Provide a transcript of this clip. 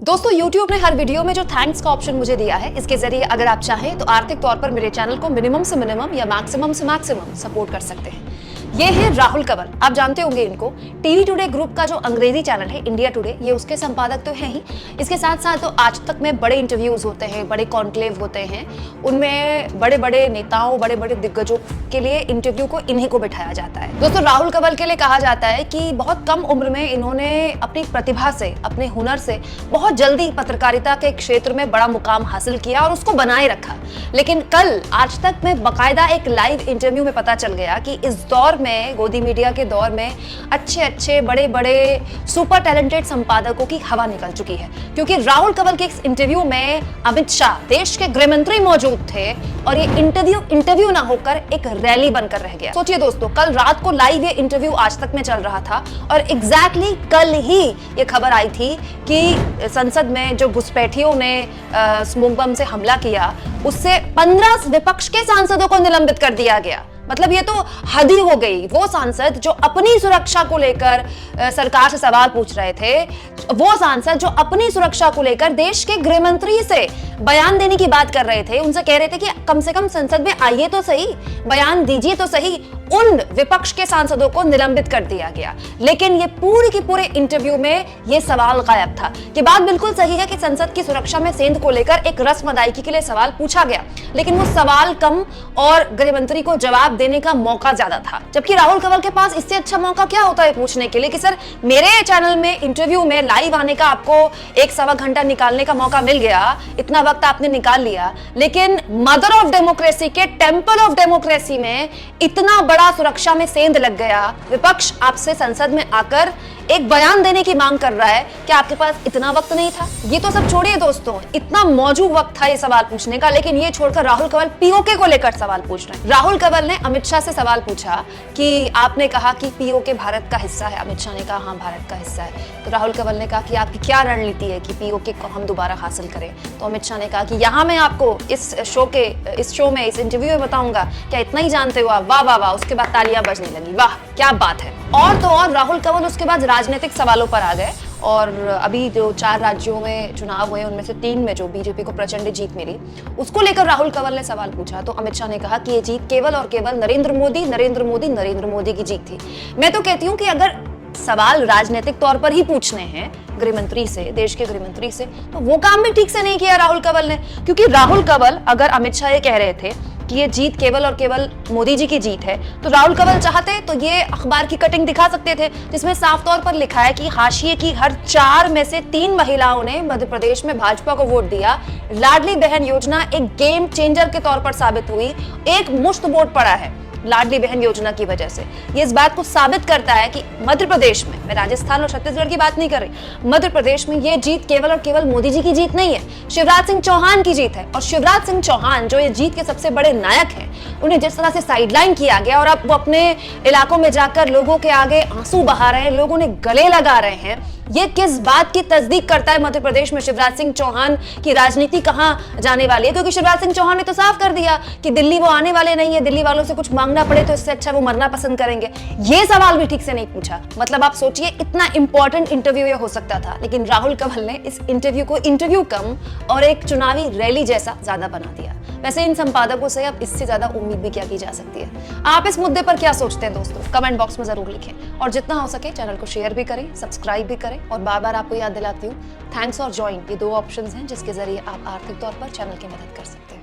दोस्तों YouTube ने हर video में जो थैंक्स का ऑप्शन मुझे दिया है, इसके जरिए अगर आप चाहें तो आर्थिक तौर पर मेरे चैनल को मिनिमम से मिनिमम या मैक्सिमम से मैक्सिमम सपोर्ट कर सकते हैं। ये है राहुल कंवल, आप जानते होंगे इनको। टीवी टुडे ग्रुप का जो अंग्रेजी चैनल है इंडिया टुडे, ये उसके संपादक तो हैं ही, इसके साथ साथ तो आज तक में बड़े इंटरव्यूज होते हैं, बड़े कॉन्क्लेव होते हैं, उनमें बड़े बड़े नेताओं, बड़े बड़े दिग्गजों के लिए इंटरव्यू को इन्हीं को बिठाया जाता है। दोस्तों राहुल कंवल के लिए कहा जाता है कि बहुत कम उम्र में इन्होंने अपनी प्रतिभा से, अपने हुनर से बहुत जल्दी पत्रकारिता के क्षेत्र में बड़ा मुकाम हासिल किया और उसको बनाए रखा। लेकिन कल आज तक में बकायदा एक लाइव इंटरव्यू में पता चल गया कि इस दौर में, गोदी मीडिया के दौर में, अच्छे बड़े बड़े सुपर टैलेंटेड संपादकों की हवा निकल चुकी है। क्योंकि राहुल कंवल के इस इंटरव्यू में अमित शाह, देश के गृह मंत्री, मौजूद थे और ये इंटरव्यू ना होकर एक रैली बनकर रह गया। सोचिए दोस्तों, कल रात को लाइव ये इंटरव्यू आज तक में चल रहा था और एग्जैक्टली कल ही ये खबर आई थी कि संसद में जो घुसपैठियों ने स्मोक बम से हमला किया, उससे 15 विपक्ष के सांसदों को निलंबित कर दिया गया। मतलब ये तो हद ही हो गई। वो सांसद जो अपनी सुरक्षा को लेकर सरकार से सवाल पूछ रहे थे, वो सांसद जो अपनी सुरक्षा को लेकर देश के गृह मंत्री से बयान देने की बात कर रहे थे, उनसे कह रहे थे कि कम से कम संसद में आइए तो सही, बयान दीजिए तो सही, उन विपक्ष के सांसदों को निलंबित कर दिया गया। लेकिन ये पूरे के पूरे इंटरव्यू में ये सवाल गायब था। कि बात बिल्कुल सही है कि संसद की सुरक्षा में सेंध को लेकर एक रस्म अदायगी के लिए सवाल पूछा गया, लेकिन वो सवाल कम और गृह मंत्री को जवाब देने का मौका ज्यादा था। जबकि राहुल कंवल के पास इससे अच्छा मौका क्या होता है पूछने के लिए कि सर, मेरे चैनल में इंटरव्यू में लाइव आने का आपको 1-1.25 घंटा निकालने का मौका मिल गया, इतना वक्त आपने निकाल लिया, लेकिन मदर ऑफ डेमोक्रेसी के टेंपल ऑफ डेमोक्रेसी में इतना बड़ा सुरक्षा में सेंध लग गया, विपक्ष आपसे संसद में आकर एक बयान देने की मांग कर रहा है कि आपके पास इतना वक्त नहीं था। ये तो सब छोड़िए दोस्तों, इतना मौजूद वक्त था ये सवाल पूछने का, लेकिन ये छोड़कर राहुल कंवल पीओके को लेकर सवाल पूछ रहे हैं। राहुल कंवल ने अमित शाह से सवाल पूछा कि आपने कहा कि पीओके भारत का हिस्सा है। अमित शाह ने कहा हाँ, भारत का हिस्सा है। तो राहुल कंवल ने कहा कि आपकी क्या रणनीति है कि पीओके को हम दोबारा हासिल करें। तो अमित शाह ने कहा कि यहाँ मैं आपको इस शो में, इस इंटरव्यू में बताऊंगा। क्या इतना ही जानते हो आप? वाह वाह वाह। उसके बाद तालियां बजने लगी, वाह क्या बात है। और तो और राहुल कंवल उसके बाद राजनीतिक सवालों पर आ गए और अभी जो 4 राज्यों में चुनाव हुए, उनमें से 3 में जो बीजेपी को प्रचंड जीत मिली, उसको लेकर राहुल कंवल ने सवाल पूछा। तो अमित शाह ने कहा कि ये जीत केवल और केवल नरेंद्र मोदी की जीत थी। मैं तो कहती हूँ कि अगर सवाल राजनीतिक तौर पर ही पूछने हैं गृह मंत्री से, देश के गृह मंत्री से, तो वो काम भी ठीक से नहीं किया राहुल कंवल ने। क्योंकि राहुल कंवल, अगर अमित शाह ये कह रहे थे कि ये जीत केवल और केवल मोदी जी की जीत है, तो राहुल कंवल चाहते तो ये अखबार की कटिंग दिखा सकते थे जिसमें साफ तौर पर लिखा है कि हाशिए की हर 4 में से 3 महिलाओं ने मध्य प्रदेश में भाजपा को वोट दिया। लाडली बहन योजना एक गेम चेंजर के तौर पर साबित हुई। एक मुश्त वोट पड़ा है लाडली बहन योजना की वजह से। ये इस बात को साबित करता है कि मध्य प्रदेश में, मैं राजस्थान और छत्तीसगढ़ की बात नहीं कर रही, मध्य प्रदेश में ये जीत केवल और केवल मोदी जी की जीत नहीं है, शिवराज सिंह चौहान की जीत है। और शिवराज सिंह चौहान जो ये जीत के सबसे बड़े नायक हैं, उन्हें जिस तरह से साइडलाइन किया गया और अब वो अपने इलाकों में जाकर लोगों के आगे आंसू बहा रहे हैं, लोगों ने गले लगा रहे हैं, ये किस बात की तस्दीक करता है मध्य प्रदेश में शिवराज सिंह चौहान की राजनीति कहां जाने वाली है। क्योंकि शिवराज सिंह चौहान ने तो साफ कर दिया कि दिल्ली वो आने वाले नहीं है, दिल्ली वालों से कुछ मांगना पड़े तो इससे अच्छा वो मरना पसंद करेंगे। ये सवाल भी ठीक से नहीं पूछा। मतलब आप सोचिए, इतना इंपॉर्टेंट इंटरव्यू ये हो सकता था, लेकिन राहुल कंवल ने इस इंटरव्यू को इंटरव्यू कम और एक चुनावी रैली जैसा ज्यादा बना दिया। वैसे इन संपादकों से अब इससे ज्यादा उम्मीद भी क्या की जा सकती है। आप इस मुद्दे पर क्या सोचते हैं दोस्तों? कमेंट बॉक्स में जरूर लिखें और जितना हो सके चैनल को शेयर भी करें, सब्सक्राइब भी करें। और बार बार आपको याद दिलाती हूँ, थैंक्स और ज्वाइन, ये 2 ऑप्शंस हैं जिसके जरिए आप आर्थिक तौर पर चैनल की मदद कर सकते हैं।